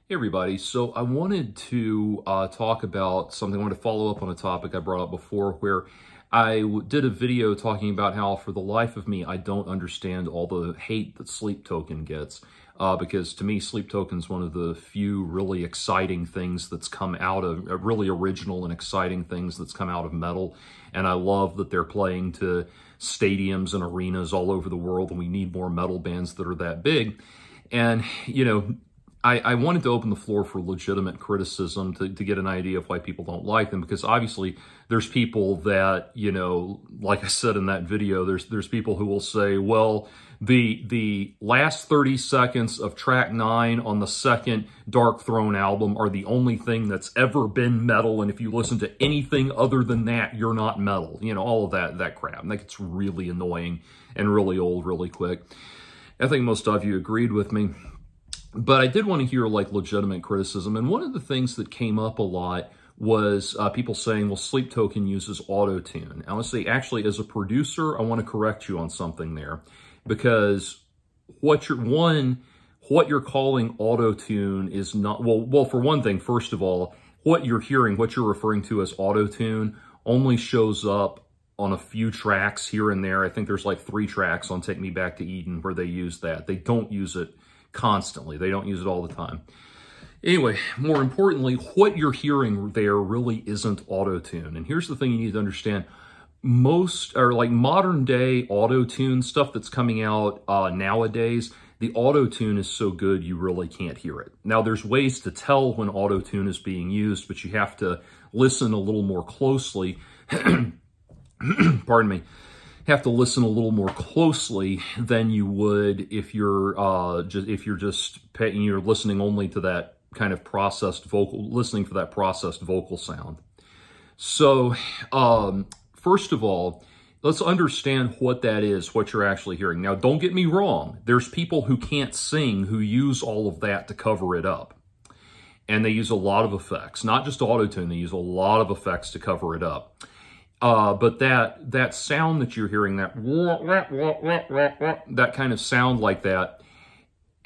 Hey everybody, so I wanted to talk about something. I wanted to follow up on a topic I brought up before where I did a video talking about how for the life of me, I don't understand all the hate that Sleep Token gets. Because to me, Sleep Token is one of the few really exciting things that's come out of, really original and exciting things that's come out of metal. And I love that they're playing to stadiums and arenas all over the world, and we need more metal bands that are that big. And, I wanted to open the floor for legitimate criticism to get an idea of why people don't like them, because obviously there's people that, like I said in that video, there's people who will say, well, the last 30 seconds of track 9 on the second Dark Throne album are the only thing that's ever been metal, and if you listen to anything other than that, you're not metal. All of that crap. And that gets really annoying and really old really quick. I think most of you agreed with me. But I did want to hear legitimate criticism. And one of the things that came up a lot was people saying, well, Sleep Token uses Autotune. I want to say, actually, as a producer, I want to correct you on something there. Because what you're calling Autotune is not, well, for one thing, first of all, what you're referring to as Autotune only shows up on a few tracks here and there. I think there's 3 tracks on Take Me Back to Eden where they use that. They don't use it constantly. They don't use it all the time. Anyway, more importantly, what you're hearing there really isn't Autotune. And here's the thing you need to understand. Most, or modern day Autotune stuff that's coming out nowadays, the Autotune is so good you really can't hear it. Now, there's ways to tell when Autotune is being used, but you have to listen a little more closely. Pardon me. Have to listen a little more closely than you would if you're listening only to that kind of listening for that processed vocal sound. So, first of all, let's understand what that is, what you're actually hearing. Now, don't get me wrong. There's people who can't sing who use all of that to cover it up. And they use a lot of effects, not just Autotune. They use a lot of effects to cover it up. But that sound that you're hearing, that kind of sound like that,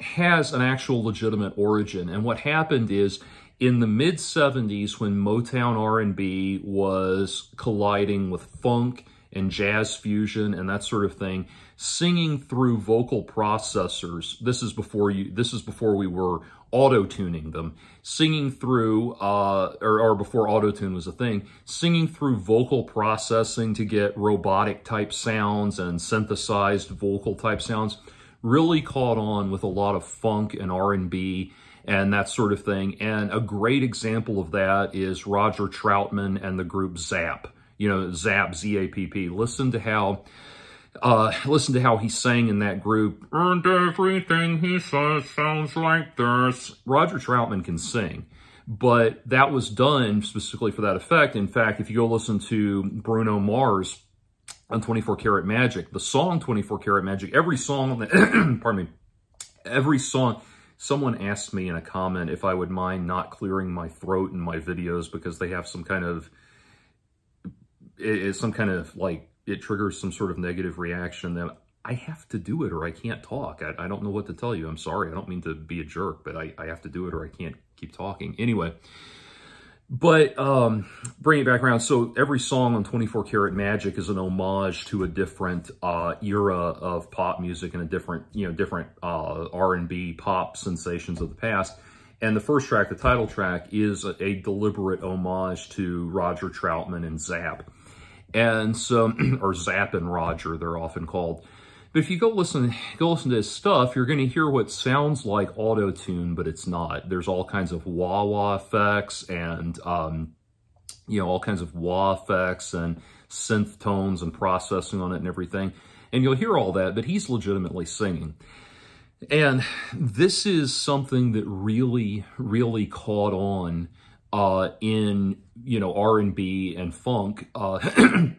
has an actual legitimate origin. And what happened is, in the mid-70s, when Motown R&B was colliding with funk and jazz fusion and that sort of thing, singing through vocal processors, this is before we were auto-tuning them, singing through, or before auto-tune was a thing, singing through vocal processing to get robotic type sounds and synthesized vocal type sounds, really caught on with a lot of funk and R&B and that sort of thing. And a great example of that is Roger Troutman and the group Zapp. Zapp, Z-A-P-P. Listen to how he sang in that group. And everything he says sounds like this. Roger Troutman can sing, but that was done specifically for that effect. In fact, if you go listen to Bruno Mars on 24 Karat Magic, the song 24 Karat Magic, every song on the, pardon me, every song, someone asked me in a comment if I would mind not clearing my throat in my videos because they have some kind of, it triggers some sort of negative reaction that I have to do it or I can't talk. I don't know what to tell you. I'm sorry. I don't mean to be a jerk, but I have to do it or I can't keep talking. Anyway, but bring it back around. So every song on 24 Karat Magic is an homage to a different era of pop music and a different R&B pop sensations of the past. And the first track, the title track, is a deliberate homage to Roger Troutman and Zapp. And so, or Zapp and Roger, they're often called. But if you go listen to his stuff, you're going to hear what sounds like Autotune, but it's not. There's all kinds of wah-wah effects and, all kinds of wah effects and synth tones and processing on it and everything. And you'll hear all that, but he's legitimately singing. And this is something that really, really caught on in, R&B and funk and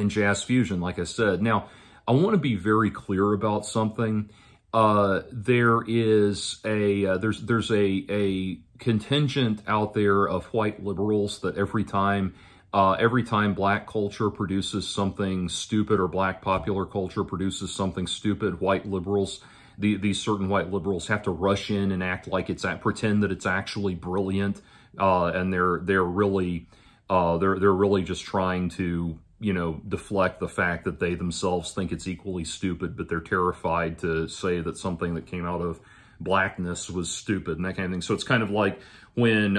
jazz fusion, like I said. Now, I want to be very clear about something. There's a contingent out there of white liberals that every time black culture produces something stupid or black popular culture produces something stupid, white liberals these certain white liberals have to rush in and act like pretend that it's actually brilliant, and they're really just trying to, you know, deflect the fact that they themselves think it's equally stupid, but they're terrified to say that something that came out of blackness was stupid and that kind of thing. So it's kind of like when,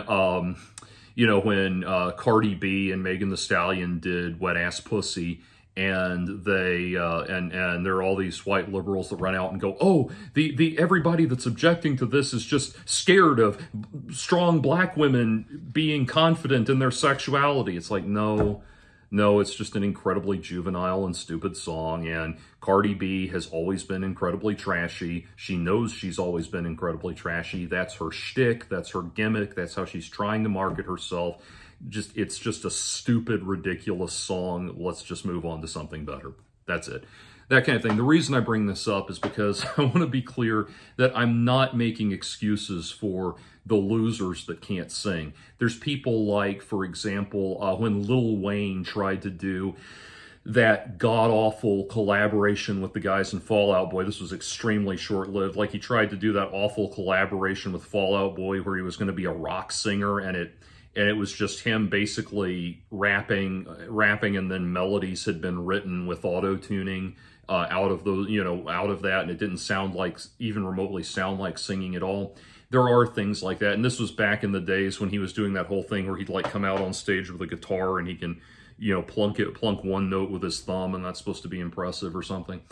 you know, when Cardi B and Megan Thee Stallion did Wet Ass Pussy, and they and there are all these white liberals that run out and go, oh, the everybody that's objecting to this is just scared of strong black women being confident in their sexuality. It's like, no, it's just an incredibly juvenile and stupid song, and Cardi B has always been incredibly trashy. She knows she's always been incredibly trashy. That's her shtick, that's her gimmick, that's how she's trying to market herself. It's just a stupid, ridiculous song. Let's just move on to something better. That's it. That kind of thing. The reason I bring this up is because I want to be clear that I'm not making excuses for the losers that can't sing. There's people like, for example, when Lil Wayne tried to do that god-awful collaboration with the guys in Fall Out Boy. This was extremely short-lived. Like, he tried to do that awful collaboration with Fall Out Boy where he was going to be a rock singer, and it was just him basically rapping, and then melodies had been written with auto-tuning out of those, you know, out of that, and it didn't sound like, even remotely sound like singing at all. There are things like that, and this was back in the days when he was doing that whole thing where he'd like come out on stage with a guitar and he can, you know, plunk one note with his thumb, and that's supposed to be impressive or something.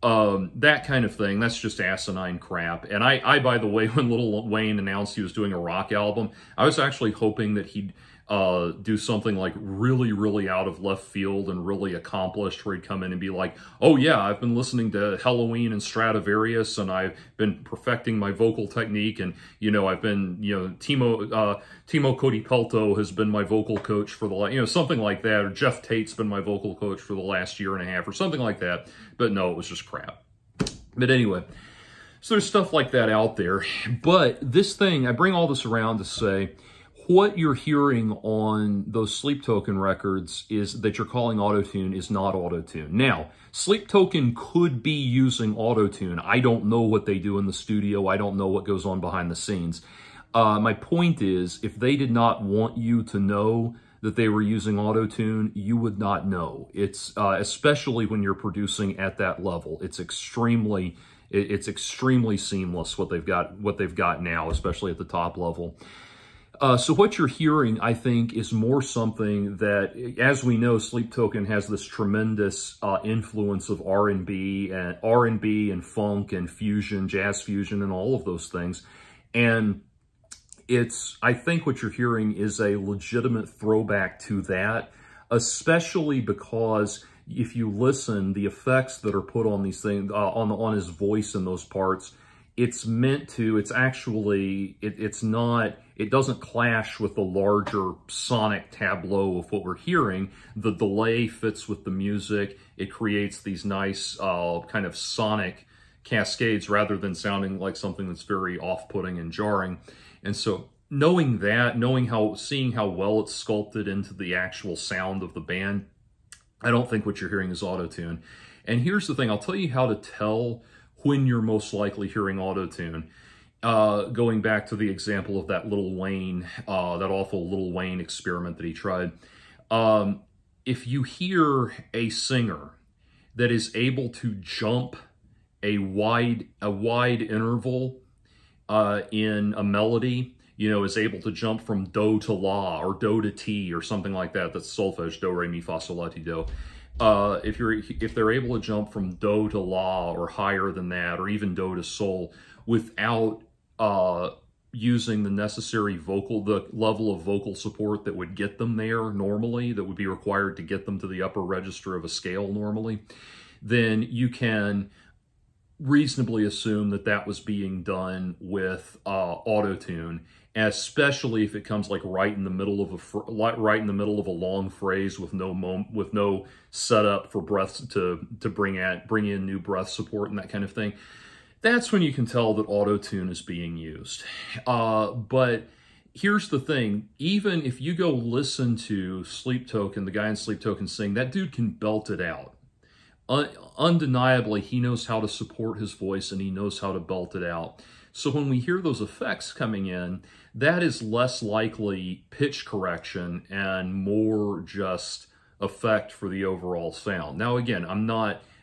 That kind of thing, that's just asinine crap. And I, by the way, when Lil Wayne announced he was doing a rock album, I was actually hoping that he'd do something like really, really out of left field and really accomplished, where he'd come in and be like, oh yeah, I've been listening to Halloween and Stradivarius, and I've been perfecting my vocal technique, and, you know, I've been, you know, Timo Codipelto has been my vocal coach for the last, you know, something like that, or Jeff Tate's been my vocal coach for the last year and a half, or something like that. But no, it was just crap. But anyway, so there's stuff like that out there. But this thing, I bring all this around to say, what you're hearing on those Sleep Token records is that you're calling Autotune is not Autotune. Now, Sleep Token could be using Autotune. I don't know what they do in the studio. I don't know what goes on behind the scenes. My point is, if they did not want you to know that they were using Autotune, you would not know. It's especially when you're producing at that level. It's extremely seamless what they've got now, especially at the top level. So what you're hearing, I think, is more something that, as we know, Sleep Token has this tremendous influence of R&B and funk and fusion, jazz fusion, and all of those things. And I think what you're hearing is a legitimate throwback to that, especially because if you listen, the effects that are put on these things, on his voice in those parts, it doesn't clash with the larger sonic tableau of what we're hearing. The delay fits with the music. It creates these nice kind of sonic cascades rather than sounding like something that's very off-putting and jarring. And so knowing that, seeing how well it's sculpted into the actual sound of the band, I don't think what you're hearing is Autotune. And here's the thing, I'll tell you how to tell when you're most likely hearing Autotune. Going back to the example of that Lil Wayne, that awful Lil Wayne experiment that he tried. If you hear a singer that is able to jump a wide interval in a melody, you know, is able to jump from do to la or do to ti or something like that. That's solfege, do, re, mi, fa, sol, la, ti, do. If they're able to jump from do to la or higher than that, or even do to sol, without using the necessary the level of vocal support that would get them there normally, that would be required to get them to the upper register of a scale normally, then you can reasonably assume that that was being done with Autotune, especially if it comes like right in the middle of a long phrase with no setup for breaths to bring in new breath support and that kind of thing. That's when you can tell that Autotune is being used. But here's the thing, even if you go listen to Sleep Token, the guy in Sleep Token sing, that dude can belt it out. undeniably, he knows how to support his voice and he knows how to belt it out. So when we hear those effects coming in, that is less likely pitch correction and more just effect for the overall sound. Now, again,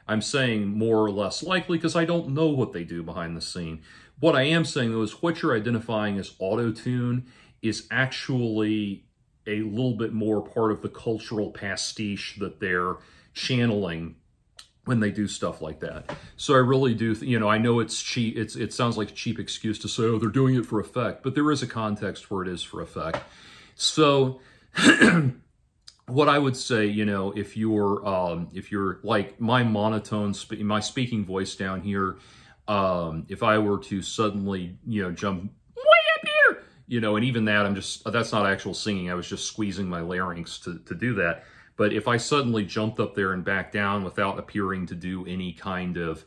I'm saying more or less likely because I don't know what they do behind the scene. What I am saying, though, is what you're identifying as auto-tune is actually a little bit more part of the cultural pastiche that they're channeling when they do stuff like that. So I really do, I know it's cheap. It sounds like a cheap excuse to say, oh, they're doing it for effect, but there is a context where it is for effect. So what I would say, if you're like my monotone, my speaking voice down here, if I were to suddenly, jump way up here, and even that, that's not actual singing. I was just squeezing my larynx to do that. But if I suddenly jumped up there and back down without appearing to do any kind of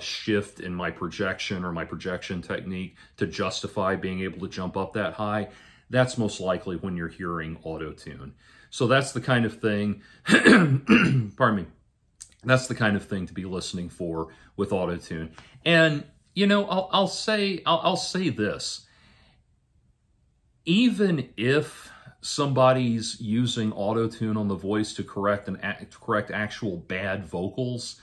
shift in my projection or my projection technique to justify being able to jump up that high, that's most likely when you're hearing auto-tune. So that's the kind of thing, pardon me, that's the kind of thing to be listening for with auto-tune. And, I'll say this, even if somebody's using auto-tune on the voice to correct actual bad vocals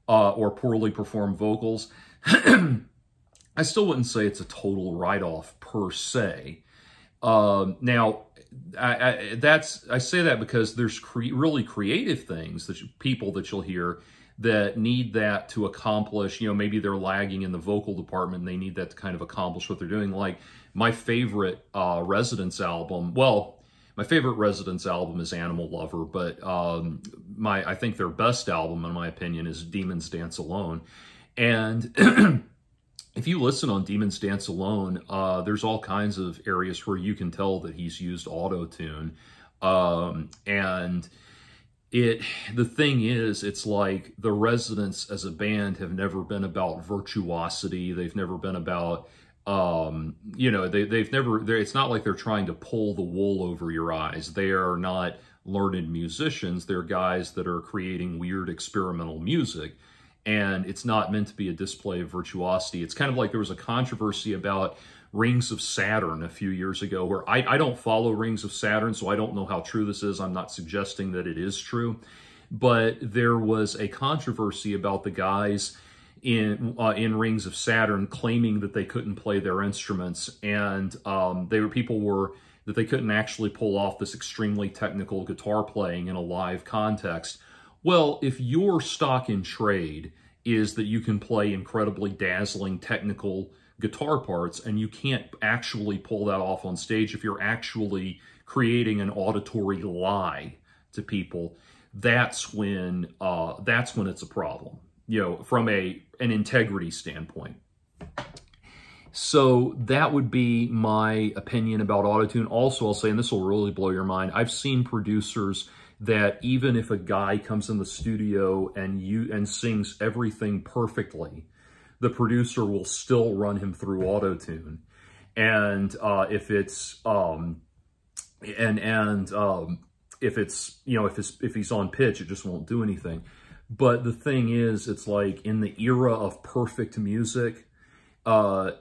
or poorly performed vocals, I still wouldn't say it's a total write-off per se. Now, I say that because there's really creative things that people that you'll hear that need that to accomplish, maybe they're lagging in the vocal department and they need that to kind of accomplish what they're doing. Like my favorite Residents album, my favorite Residents album is Animal Lover, but I think their best album, in my opinion, is Demons Dance Alone. And if you listen on Demons Dance Alone, there's all kinds of areas where you can tell that he's used auto-tune. And the thing is, it's like the Residents as a band have never been about virtuosity. They've never been about, it's not like they're trying to pull the wool over your eyes. They are not learned musicians. They're guys that are creating weird experimental music. And it's not meant to be a display of virtuosity. It's kind of like there was a controversy about Rings of Saturn a few years ago where I don't follow Rings of Saturn, so I don't know how true this is. I'm not suggesting that it is true. But there was a controversy about the guys in Rings of Saturn claiming that they couldn't play their instruments, and that they couldn't actually pull off this extremely technical guitar playing in a live context. Well, if your stock in trade is that you can play incredibly dazzling technical guitar parts and you can't actually pull that off on stage, if you're actually creating an auditory lie to people, that's when it's a problem, from an integrity standpoint. So that would be my opinion about autotune. Also, I'll say, and this will really blow your mind, I've seen producers that even if a guy comes in the studio and sings everything perfectly, the producer will still run him through autotune. And if he's on pitch, it just won't do anything. But the thing is, it's like in the era of perfect music, they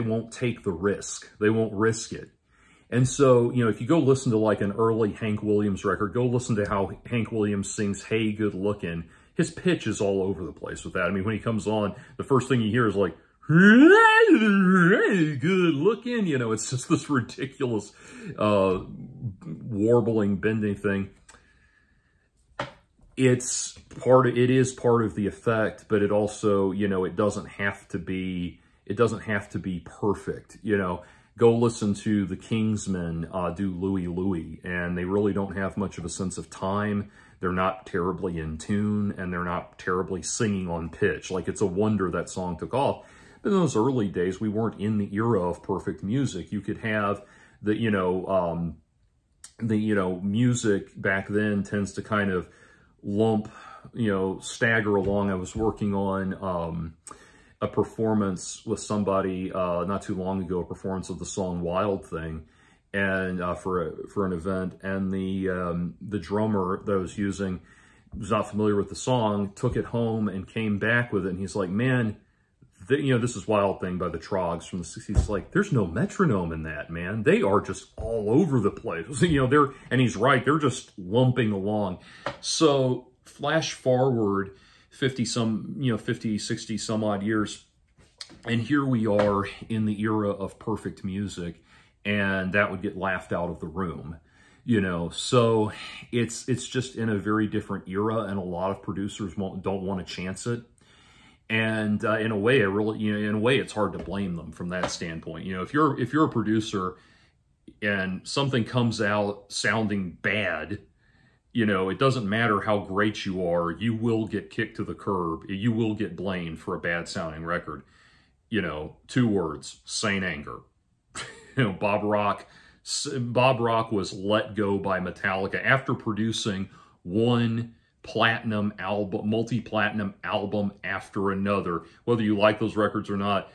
won't take the risk. They won't risk it. And so, if you go listen to like an early Hank Williams record, go listen to how Hank Williams sings Hey Good Lookin'. His pitch is all over the place with that. I mean, when he comes on, the first thing you hear is like, hey, good looking. It's just this ridiculous warbling, bending thing. It is part of the effect, but it also, it doesn't have to be perfect, Go listen to the Kingsmen do Louie Louie, and they really don't have much of a sense of time. They're not terribly in tune, and they're not terribly singing on pitch. Like, it's a wonder that song took off. But in those early days, we weren't in the era of perfect music. You could have the, music back then tends to kind of lump, stagger along. I was working on a performance with somebody not too long ago, a performance of the song Wild Thing. and for an event, and the drummer that I was using was not familiar with the song, took it home and came back with it, and he's like, man, this is Wild Thing by the Trogs from the 60s. It's like, there's no metronome in that, man. They are just all over the place. And he's right, they're just lumping along. So flash forward 50, 60 some odd years, and here we are in the era of perfect music, and that would get laughed out of the room. So it's just in a very different era, and a lot of producers don't want to chance it. And in a way, it's hard to blame them from that standpoint. If you're a producer and something comes out sounding bad, it doesn't matter how great you are, you will get kicked to the curb. You will get blamed for a bad sounding record. 2 words: Saint Anger. Bob Rock was let go by Metallica after producing one multi-platinum album after another. Whether you like those records or not,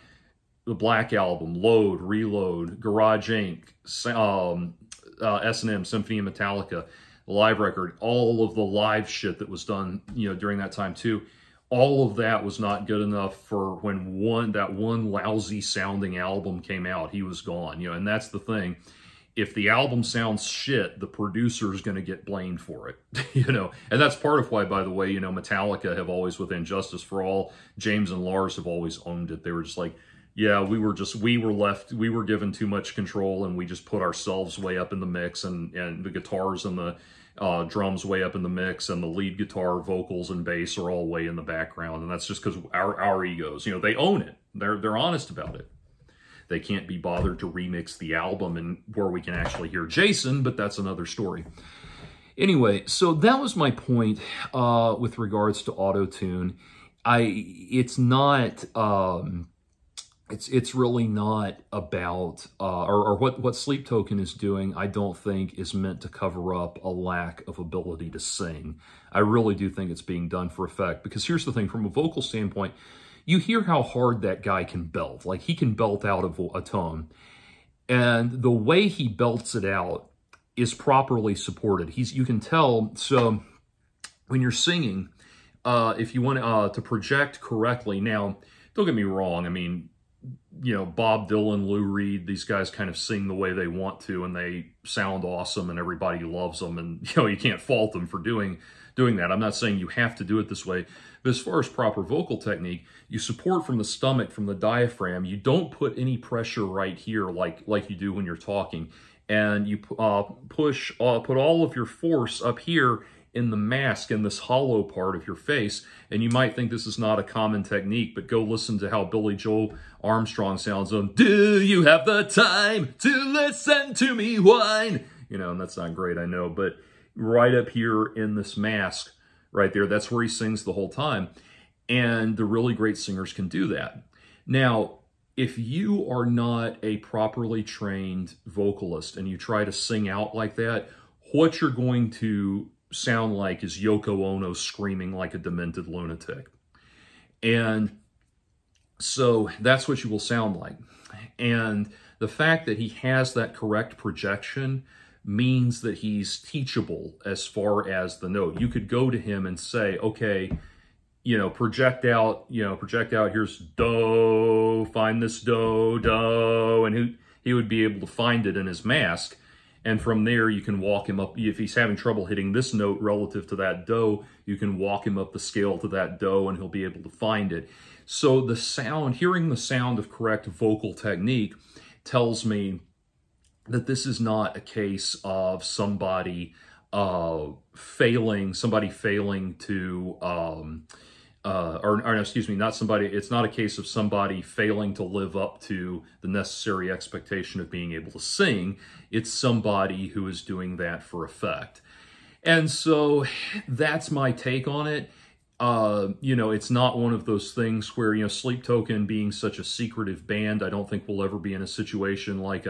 the Black Album, Load, Reload, Garage Inc., S&M, Symphony of Metallica, the live record, all of the live shit that was done, during that time too. All of that was not good enough for when that one lousy sounding album came out. He was gone, and that's the thing. If the album sounds shit, the producer is going to get blamed for it, and that's part of why, by the way, Metallica have always, with Injustice for All, James and Lars have always owned it. They were just like, yeah, we were given too much control, and we just put ourselves way up in the mix, and the guitars and the drums way up in the mix, and the lead guitar, vocals, and bass are all way in the background, and that's just because our egos, they own it. They're honest about it. They can't be bothered to remix the album and where we can actually hear Jason, but that's another story. Anyway, so that was my point with regards to Autotune. It's really not about, or what Sleep Token is doing, I don't think is meant to cover up a lack of ability to sing. I really do think it's being done for effect, because here's the thing, from a vocal standpoint, you hear how hard that guy can belt. Like, he can belt out a tone. And the way he belts it out is properly supported. You can tell, so when you're singing, if you want to project correctly, now, don't get me wrong, I mean, Bob Dylan, Lou Reed, these guys kind of sing the way they want to, and they sound awesome, and everybody loves them, and, you can't fault them for doing that. I'm not saying you have to do it this way, but as far as proper vocal technique, you support from the stomach, from the diaphragm. You don't put any pressure right here like you do when you're talking, and you put all of your force up here in the mask, in this hollow part of your face. And you might think this is not a common technique, but go listen to how Billy Joe Armstrong sounds on "Do You Have the Time to Listen to Me Whine?" And that's not great, I know, but right up here in this mask, right there, that's where he sings the whole time. And the really great singers can do that. Now, if you are not a properly trained vocalist and you try to sing out like that, what you're going to sound like is Yoko Ono screaming like a demented lunatic. And so that's what you will sound like. And the fact that he has that correct projection means that he's teachable as far as the note. You could go to him and say, okay, project out, here's do, find this do, do, and he would be able to find it in his mask. And from there, you can walk him up. If he's having trouble hitting this note relative to that do, you can walk him up the scale to that do, and he'll be able to find it. So the sound, hearing the sound of correct vocal technique tells me that this is not a case of somebody failing to, it's not a case of somebody failing to live up to the necessary expectation of being able to sing. It's somebody who is doing that for effect. And so that's my take on it. It's not one of those things where, Sleep Token being such a secretive band, I don't think we'll ever be in a situation like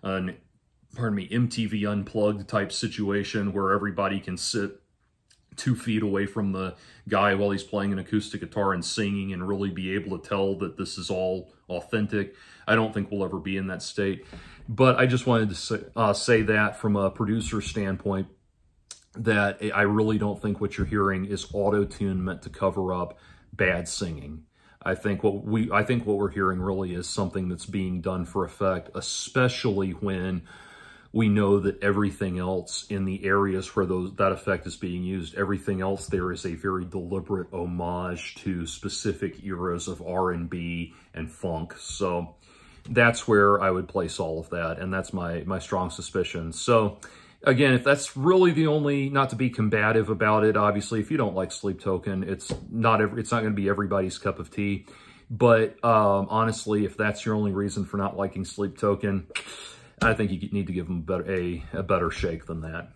MTV Unplugged type situation where everybody can sit 2 feet away from the guy while he's playing an acoustic guitar and singing and really be able to tell that this is all authentic. I don't think we'll ever be in that state. But I just wanted to say that from a producer standpoint, that I really don't think what you're hearing is auto-tune meant to cover up bad singing. I think what we're hearing really is something that's being done for effect, especially when we know that everything else in the areas where that effect is being used, everything else there is a very deliberate homage to specific eras of R&B and funk. So that's where I would place all of that, and that's my strong suspicion. So again, if that's really the only, not to be combative about it, obviously, if you don't like Sleep Token, it's not going to be everybody's cup of tea. But honestly, if that's your only reason for not liking Sleep Token, I think you need to give them a better shake than that.